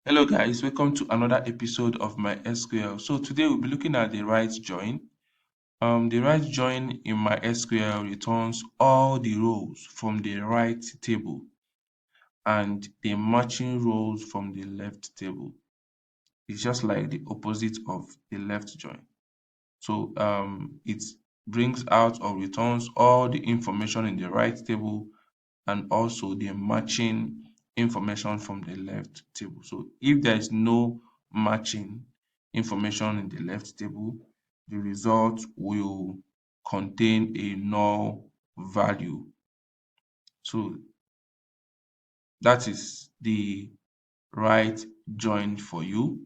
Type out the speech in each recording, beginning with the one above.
Hello guys, welcome to another episode of MySQL. So today we'll be looking at the right join. The right join in MySQL returns all the rows from the right table and the matching rows from the left table. It's just like the opposite of the left join. So it brings out or returns all the information in the right table and also the matching information from the left table. So if there is no matching information in the left table, the result will contain a null value. So that is the right join for you.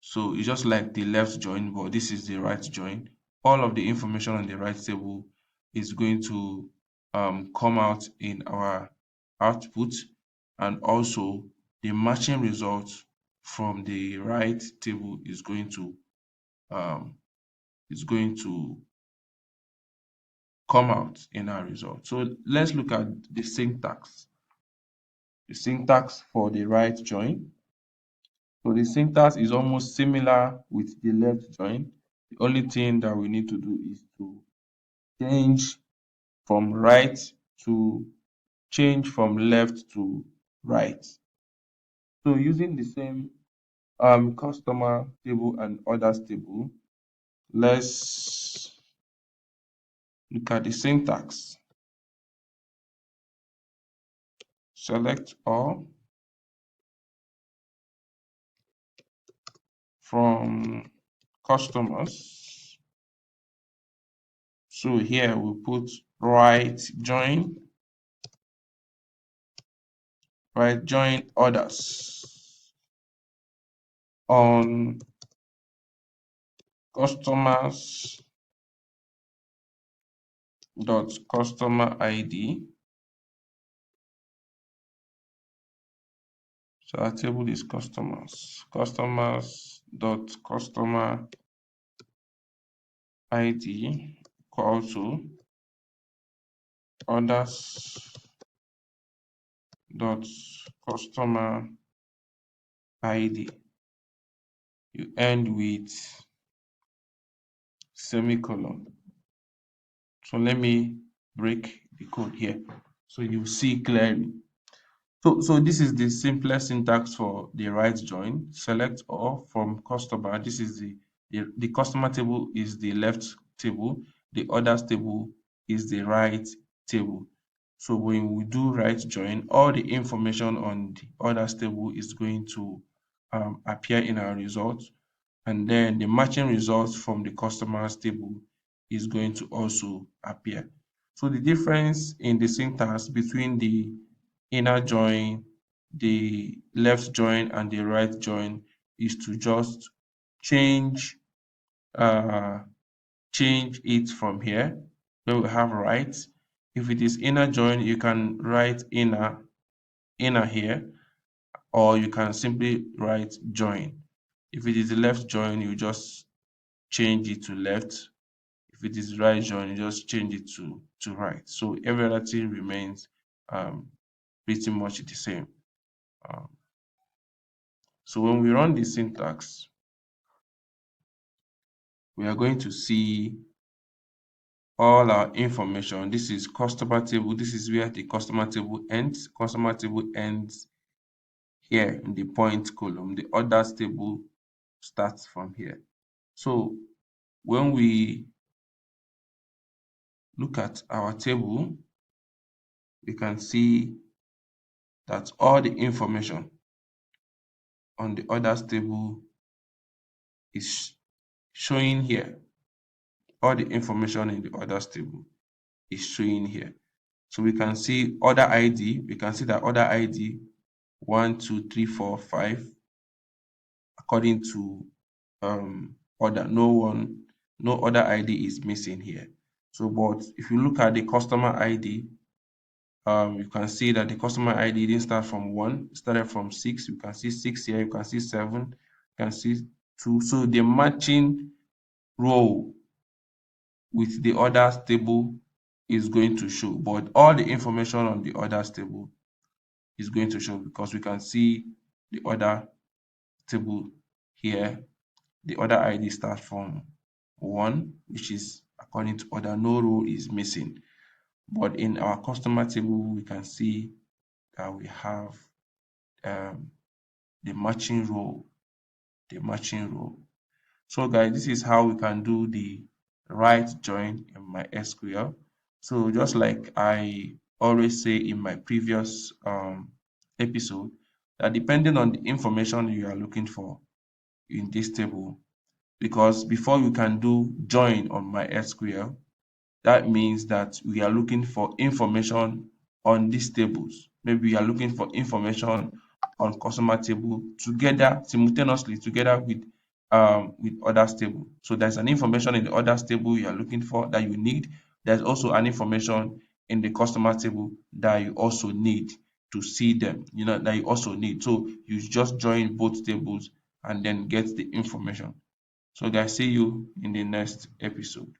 So it's just like the left join, but this is the right join. All of the information on the right table is going to come out in our output, and also the matching result from the right table um, is going to come out in our result. So let's look at the syntax. The syntax for the right join. So the syntax is almost similar with the left join. The only thing that we need to do is to change from right to change from left to right. So using the same customer table and others table, let's look at the syntax. Select all from customers. So here we put right join others on customers dot customer id. So our table is customers dot customer id equal to others dot customer id. You end with semicolon. So let me break the code here so you see clearly. So this is the simplest syntax for the right join. Select all from customer. This is the customer table is the left table. The others table is the right table. So when we do right join, all the information on the others table is going to appear in our results, and then the matching results from the customers table is going to also appear. So the difference in the syntax between the inner join, the left join, and the right join is to just change uh, change it from here where we have right. If it is inner join, you can write inner here, or you can simply write join. If it is the left join, you just change it to left. If it is right join, you just change it to right. So every other thing remains um, pretty much the same. Um, so when we run the syntax, we are going to see all our information. This is customer table. This is where the customer table ends. Customer table ends here in the point column. The others table starts from here. So when we look at our table, we can see that all the information on the others table is showing here. All the information in the others table is showing here. So we can see order ID. We can see that order ID 1, 2, 3, 4, 5 according to order. No other ID is missing here. So, but if you look at the customer ID, you can see that the customer ID didn't start from 1, it started from 6. You can see 6 here, you can see 7, you can see 2. So the matching row with the others table is going to show, but all the information on the others table is going to show because we can see the order table here. The order ID starts from 1, which is according to order. No row is missing. But in our customer table, we can see that we have um, the matching row. The matching row. So guys, this is how we can do the right join in MySQL. So just like I always say in my previous episode, that depending on the information you are looking for in this table, because before you can do join on MySQL, that means that we are looking for information on these tables. Maybe we are looking for information on customer table together, simultaneously together with others table. So there's an information in the others table you are looking for that you need. There's also an information in the customer table that you also need to see them, that you also need. So you just join both tables and then get the information. So guys, see you in the next episode.